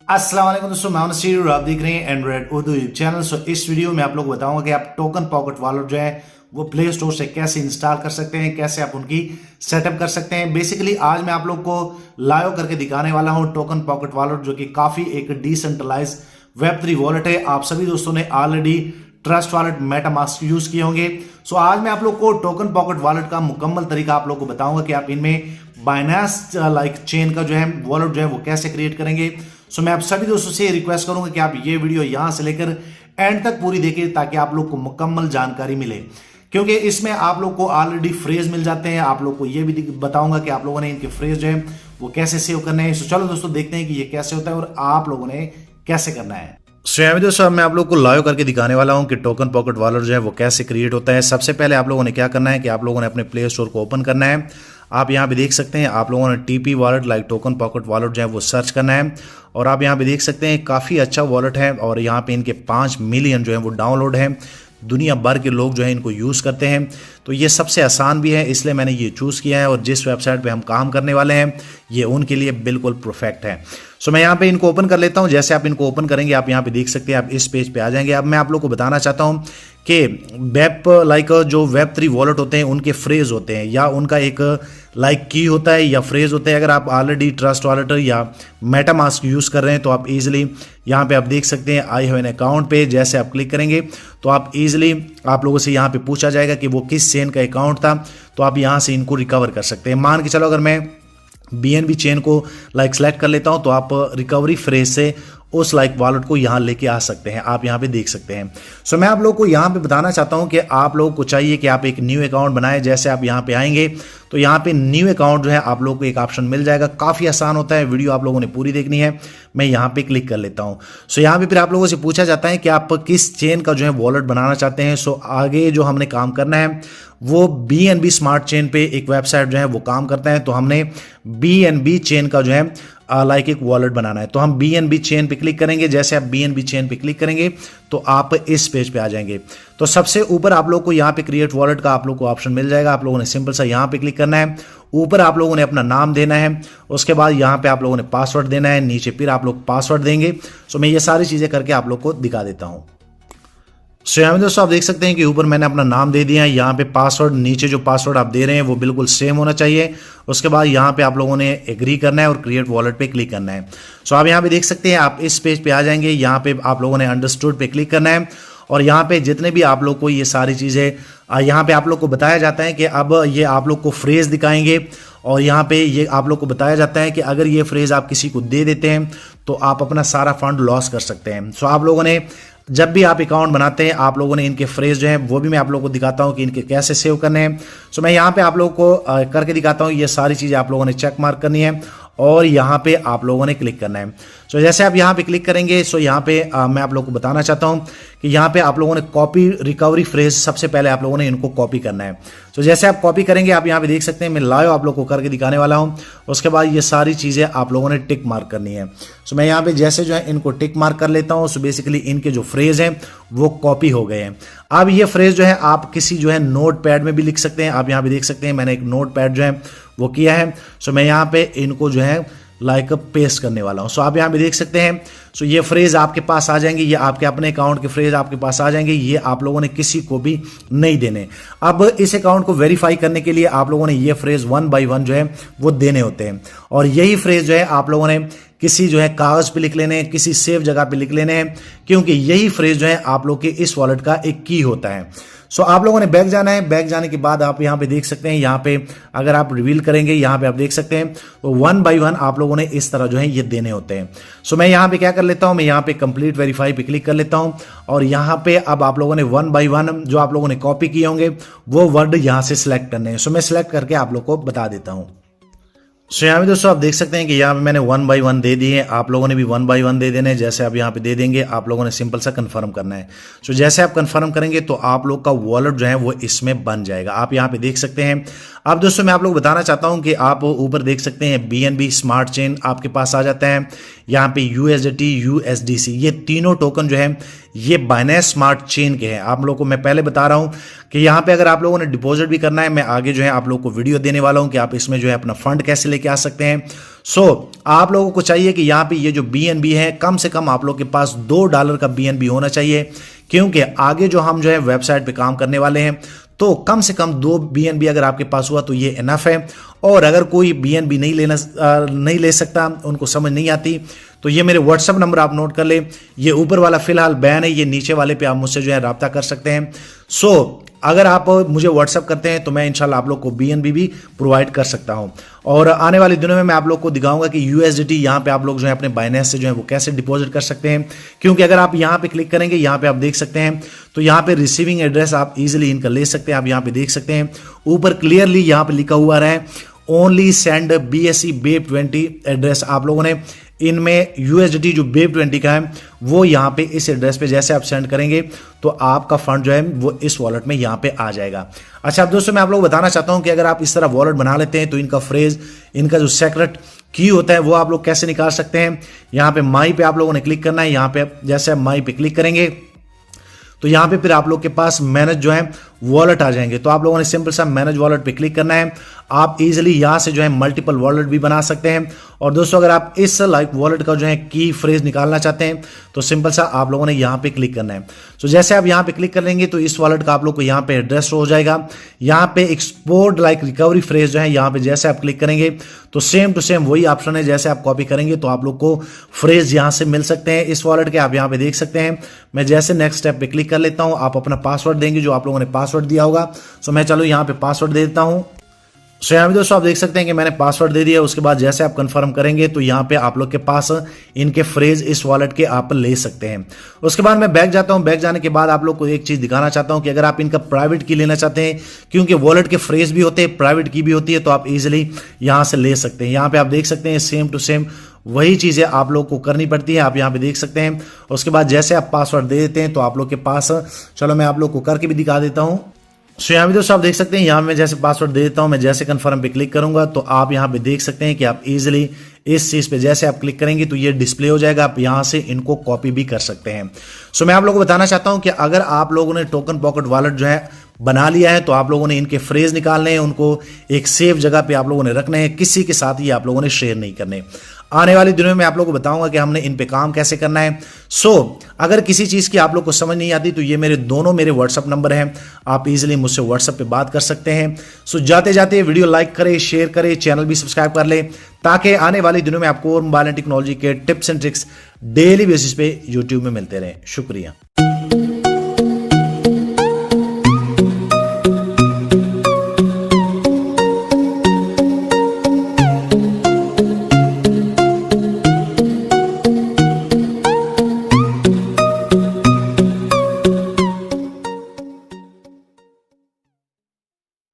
अस्सलाम वालेकुम दोस्तों, मैं नसीर और आप देख रहे हैं एंड्रॉइड उर्दू यूट्यूब चैनल। सो इस वीडियो में आप लोग को बताऊंगा कि आप टोकन पॉकेट वॉलेट जो है वो प्ले स्टोर से कैसे इंस्टॉल कर सकते हैं, कैसे आप उनकी सेटअप कर सकते हैं। बेसिकली आज मैं आप लोग को लाइव करके दिखाने वाला हूं टोकन पॉकेट वॉलेट, जो कि काफी एक डिसेंट्रलाइज वेब3 वॉलेट है। आप सभी दोस्तों ने already trust wallet, MetaMask use किए होंगे। सो आज मैं आप लोग को टोकन पॉकेट वॉलेट का मुकम्मल तरीका आप लोग को बताऊंगा कि आप इनमें बाइनेंस लाइक चेन का जो है वॉलेट जो है वो कैसे क्रिएट करेंगे। सो मैं आप सभी दोस्तों से रिक्वेस्ट करूंगा कि आप ये वीडियो यहां से लेकर एंड तक पूरी देखें ताकि आप लोग को मुकम्मल जानकारी मिले, क्योंकि इसमें आप लोग को ऑलरेडी फ्रेज मिल जाते हैं। आप लोग को ये भी बताऊंगा कि आप लोगों ने इनके फ्रेज जो है वो कैसे सेव करने हैं। सो चलो दोस्तों देखते हैं कि ये कैसे होता है और आप लोगों ने कैसे करना है। दोस्तों मैं आप लोगों को लाइव करके दिखाने वाला हूं कि टोकन पॉकेट वॉलेट जो है वो कैसे क्रिएट होता है। सबसे पहले आप लोगों ने क्या करना है कि आप लोगों ने अपने प्ले स्टोर को ओपन करना है। आप यहां पे देख सकते हैं आप लोगों ने TP wallet like token pocket wallet जो है वो सर्च करना है और आप यहां पे देख सकते हैं काफ़ी अच्छा वॉलेट है और यहां पे इनके 5 मिलियन जो है वो डाउनलोड है। दुनिया भर के लोग जो है इनको यूज़ करते हैं, तो ये सबसे आसान भी है, इसलिए मैंने ये चूज़ किया है। और जिस वेबसाइट पे हम काम करने वाले हैं ये उनके लिए बिल्कुल परफेक्ट है। सो मैं यहाँ पे इनको ओपन कर लेता हूँ। जैसे आप इनको ओपन करेंगे आप यहाँ पे देख सकते हैं आप इस पेज पे आ जाएंगे। अब मैं आप लोग को बताना चाहता हूँ कि जो वेब3 वॉलेट होते हैं उनके फ्रेज होते हैं या उनका एक लाइक की होता है या फ्रेज होते हैं। अगर आप ऑलरेडी ट्रस्ट वॉलेट या मेटामास्क यूज़ कर रहे हैं तो आप इजीली यहाँ पे आप देख सकते हैं आई हैव एन अकाउंट पे जैसे आप क्लिक करेंगे तो आप इजीली आप लोगों से यहाँ पे पूछा जाएगा कि वो किस चेन का अकाउंट था, तो आप यहाँ से इनको रिकवर कर सकते हैं। मान के चलो अगर मैं BNB चेन को लाइक सेलेक्ट कर लेता हूं तो आप रिकवरी फ्रेज से उस लाइक वॉलेट को यहां लेके आ सकते हैं। आप यहां पे देख सकते हैं। सो मैं आप लोगों को यहां पे बताना चाहता हूं कि आप लोगों को चाहिए कि आप एक न्यू अकाउंट बनाएं। जैसे आप यहां पे आएंगे तो यहां पे न्यू अकाउंट जो है आप लोगों को एक ऑप्शन मिल जाएगा। काफ़ी आसान होता है, वीडियो आप लोगों ने पूरी देखनी है। मैं यहां पे क्लिक कर लेता हूं। सो यहां पे फिर आप लोगों से पूछा जाता है कि आप किस चेन का जो है वॉलेट बनाना चाहते हैं। सो आगे जो हमने काम करना है वो BNB स्मार्ट चेन पे एक वेबसाइट जो है वो काम करता है, तो हमने BNB चेन का जो है लाइक एक वॉलेट बनाना है। तो हम BNB चेन पे क्लिक करेंगे। जैसे आप BNB चेन पे क्लिक करेंगे तो आप इस पेज पे आ जाएंगे। तो सबसे ऊपर आप लोग को यहाँ पे क्रिएट वॉलेट का आप लोग को ऑप्शन मिल जाएगा। आप लोगों ने सिंपल सा यहाँ पे क्लिक करना है। ऊपर आप लोगों ने अपना नाम देना है, उसके बाद यहाँ पे आप लोगों ने पासवर्ड देना है, नीचे फिर आप लोग पासवर्ड देंगे। सो मैं ये सारी चीज़ें करके आप लोग को दिखा देता हूँ। सो यहाँ में दोस्तों आप देख सकते हैं कि ऊपर मैंने अपना नाम दे दिया है, यहाँ पे पासवर्ड, नीचे जो पासवर्ड आप दे रहे हैं वो बिल्कुल सेम होना चाहिए। उसके बाद यहाँ पे आप लोगों ने एग्री करना है और क्रिएट वॉलेट पे क्लिक करना है। सो आप यहाँ पे देख सकते हैं आप इस पेज पे आ जाएंगे। यहाँ पे आप लोगों ने अंडरस्टूड पे क्लिक करना है और यहाँ पे जितने भी आप लोग को ये सारी चीज़ें यहाँ पे आप लोग को बताया जाता है कि अब ये आप लोग को फ्रेज दिखाएंगे और यहाँ पे ये आप लोग को बताया जाता है कि अगर ये फ्रेज आप किसी को दे देते हैं तो आप अपना सारा फंड लॉस कर सकते हैं। सो आप लोगों ने जब भी आप अकाउंट बनाते हैं आप लोगों ने इनके फ्रेज जो है वो भी मैं आप लोगों को दिखाता हूं कि इनके कैसे सेव करने हैं। सो मैं यहाँ पे आप लोगों को करके दिखाता हूं। ये सारी चीज़ें आप लोगों ने चेक मार्क करनी है और यहाँ पे आप लोगों ने क्लिक करना है। सो जैसे आप यहाँ पे क्लिक करेंगे सो यहाँ पे मैं आप लोगों को बताना चाहता हूँ कि यहाँ पे आप लोगों ने कॉपी रिकवरी फ्रेज सबसे पहले आप लोगों ने इनको कॉपी करना है। सो जैसे आप कॉपी करेंगे आप यहाँ पे देख सकते हैं मैं लाइव आप लोगों को करके दिखाने वाला हूँ। उसके बाद ये सारी चीज़ें आप लोगों ने टिक मार्क करनी है। सो मैं यहाँ पे जैसे जो है इनको टिक मार्क कर लेता हूँ। सो बेसिकली इनके जो फ्रेज हैं वो कॉपी हो गए हैं। अब ये फ्रेज जो है आप किसी जो है नोट पैड में भी लिख सकते हैं। आप यहाँ पे देख सकते हैं मैंने एक नोट पैड जो है वो किया है। सो मैं यहाँ पे इनको जो है लाइक पेस्ट करने वाला हूँ। सो आप यहाँ पे देख सकते हैं। सो ये फ्रेज आपके पास आ जाएंगे, ये आपके अपने अकाउंट के फ्रेज आपके पास आ जाएंगे। ये आप लोगों ने किसी को भी नहीं देने। अब इस अकाउंट को वेरीफाई करने के लिए आप लोगों ने ये फ्रेज 1 by 1 जो है वो देने होते हैं और यही फ्रेज जो है आप लोगों ने किसी जो है कागज पे लिख लेने हैं, किसी सेफ जगह पे लिख लेने हैं, क्योंकि यही फ्रेज जो है आप लोग के इस वॉलेट का एक की होता है। सो आप लोगों ने बैक जाना है। बैक जाने के बाद आप यहाँ पे देख सकते हैं, यहाँ पे अगर आप रिवील करेंगे यहाँ पे आप देख सकते हैं तो 1 by 1 आप लोगों ने इस तरह जो है ये देने होते हैं। सो मैं यहाँ पे क्या कर लेता हूँ, मैं यहाँ पे कंप्लीट वेरीफाई पे क्लिक कर लेता हूँ और यहाँ पे अब आप लोगों ने 1 by 1 जो आप लोगों ने कॉपी किए होंगे वो वर्ड यहाँ से सिलेक्ट करने हैं। सो मैं सिलेक्ट करके आप लोग को बता देता हूँ। सो यहाँ पे दोस्तों आप देख सकते हैं कि यहाँ पे मैंने 1 by 1 दे दिए हैं। आप लोगों ने भी 1 by 1 दे देने। जैसे आप यहाँ पे दे देंगे आप लोगों ने सिंपल सा कंफर्म करना है। सो जैसे आप कंफर्म करेंगे तो आप लोग का वॉलेट जो है वो इसमें बन जाएगा। आप यहाँ पे देख सकते हैं अब दोस्तों मैं आप लोग बताना चाहता हूं कि आप ऊपर देख सकते हैं BNB स्मार्ट चेन आपके पास आ जाता है। यहाँ पे USDT USDC ये तीनों टोकन जो है ये बाइनेंस स्मार्ट चेन के हैं। आप लोगों को मैं पहले बता रहा हूं कि यहाँ पे अगर आप लोगों ने डिपॉजिट भी करना है, मैं आगे जो है आप लोगों को वीडियो देने वाला हूं कि आप इसमें जो है अपना फंड कैसे लेके आ सकते हैं। आप लोगों को चाहिए कि यहाँ पे ये जो BNB है कम से कम आप लोग के पास $2 का BNB होना चाहिए, क्योंकि आगे जो हम जो है वेबसाइट पे काम करने वाले हैं तो कम से कम 2 BNB अगर आपके पास हुआ तो ये इनफ है। और अगर कोई BNB नहीं ले सकता, उनको समझ नहीं आती, तो ये मेरे व्हाट्सएप नंबर आप नोट कर ले। ये ऊपर वाला फिलहाल बैन है, ये नीचे वाले पे आप मुझसे जो है रब्ता कर सकते हैं। अगर आप मुझे व्हाट्सएप करते हैं तो मैं इंशाल्लाह आप लोग को BNB भी प्रोवाइड कर सकता हूं। और आने वाले दिनों में मैं आप लोग को दिखाऊंगा कि USDT यहाँ पे आप लोग जो है अपने बाइनेंस से जो है वो कैसे डिपॉजिट कर सकते हैं। क्योंकि अगर आप यहाँ पे क्लिक करेंगे, यहाँ पे आप देख सकते हैं, तो यहाँ पे रिसीविंग एड्रेस आप इजीली इनका ले सकते हैं। आप यहाँ पे देख सकते हैं ऊपर क्लियरली यहाँ पे लिखा हुआ है only send BSC BAPE20 address. आप लोगों ने इनमें USDT जो BAPE20 का है वो यहाँ पे इस एड्रेस पे जैसे आप सेंड करेंगे तो आपका फंड जो है वो इस वॉलेट में यहाँ पे आ जाएगा। अच्छा अब दोस्तों मैं आप लोग बताना चाहता हूँ कि अगर आप इस तरह वॉलेट बना लेते हैं तो इनका फ्रेज, इनका जो सेक्रेट की होता है वो आप लोग कैसे निकाल सकते हैं। यहाँ पे माई पे आप लोगों ने क्लिक करना है। यहाँ पे जैसे आप माई पे क्लिक करेंगे तो यहाँ पे फिर आप लोग के पास मैनेज जो है वॉलेट आ जाएंगे। तो आप लोगों ने सिंपल सा मैनेज वॉलेट पे क्लिक करना है। आप इजीली यहाँ से जो है मल्टीपल वॉलेट भी बना सकते हैं। और दोस्तों अगर आप इस वॉलेट का जो है की फ्रेज निकालना चाहते हैं तो सिंपल सा आप लोगों ने यहाँ पे क्लिक करना है। तो जैसे आप यहाँ पे क्लिक कर लेंगे तो इस वॉलेट का आप लोग को यहाँ पे एड्रेस हो जाएगा। यहाँ पे एक्सपोर्ट रिकवरी फ्रेज जो है यहाँ पे जैसे आप क्लिक करेंगे तो सेम टू सेम वही ऑप्शन है। जैसे आप कॉपी करेंगे तो आप लोग को फ्रेज यहाँ से मिल सकते हैं इस वॉलेट के। आप यहाँ पे देख सकते हैं। मैं जैसे नेक्स्ट स्टेप पे क्लिक कर लेता हूँ, आप अपना पासवर्ड देंगे जो आप लोगों ने पासवर्ड दिया होगा। मैं चलो यहाँ पे पासवर्ड दे देता हूँ। यहाँ पे दोस्तों आप देख सकते हैं कि मैंने पासवर्ड दे दिया। उसके बाद जैसे आप कंफर्म करेंगे तो यहाँ पे आप लोग के पास इनके फ्रेज इस वॉलेट के आप ले सकते हैं। उसके बाद मैं बैक जाता हूँ। बैक जाने के बाद आप लोग को एक चीज दिखाना चाहता हूँ कि अगर आप इनका प्राइवेट की लेना चाहते हैं, क्योंकि वॉलेट के फ्रेज भी होते हैं, प्राइवेट की भी होती है, तो आप इजिली यहाँ से ले सकते हैं। यहाँ पे आप देख सकते हैं सेम टू सेम वही चीजें आप लोग को करनी पड़ती है। आप यहाँ पे देख सकते हैं। उसके बाद जैसे आप पासवर्ड दे देते हैं तो आप लोग के पास, चलो मैं आप लोग को करके भी दिखा देता हूँ। यहाँ पे दोस्तों आप देख सकते हैं, यहाँ मैं जैसे पासवर्ड दे देता हूँ, मैं जैसे कंफर्म पे क्लिक करूंगा तो आप यहाँ पे देख सकते हैं कि आप इजीली इस चीज पे जैसे आप क्लिक करेंगे तो ये डिस्प्ले हो जाएगा। आप यहाँ से इनको कॉपी भी कर सकते हैं। मैं आप लोगों को बताना चाहता हूँ कि अगर आप लोगों ने टोकन पॉकेट वॉलेट जो है बना लिया है तो आप लोगों ने इनके फ्रेज निकालने हैं, उनको एक सेफ जगह पे आप लोगों ने रखने हैं, किसी के साथ ये आप लोगों ने शेयर नहीं करने। आने वाले दिनों में आप लोगों को बताऊंगा कि हमने इन पे काम कैसे करना है। अगर किसी चीज की आप लोग को समझ नहीं आती तो ये मेरे व्हाट्सएप नंबर हैं, आप इजीली मुझसे व्हाट्सएप पे बात कर सकते हैं। जाते जाते वीडियो लाइक करें, शेयर करें, चैनल भी सब्सक्राइब कर लें, ताकि आने वाले दिनों में आपको और मोबाइल टेक्नोलॉजी के tips and tricks daily basis पे यूट्यूब में मिलते रहें। शुक्रिया।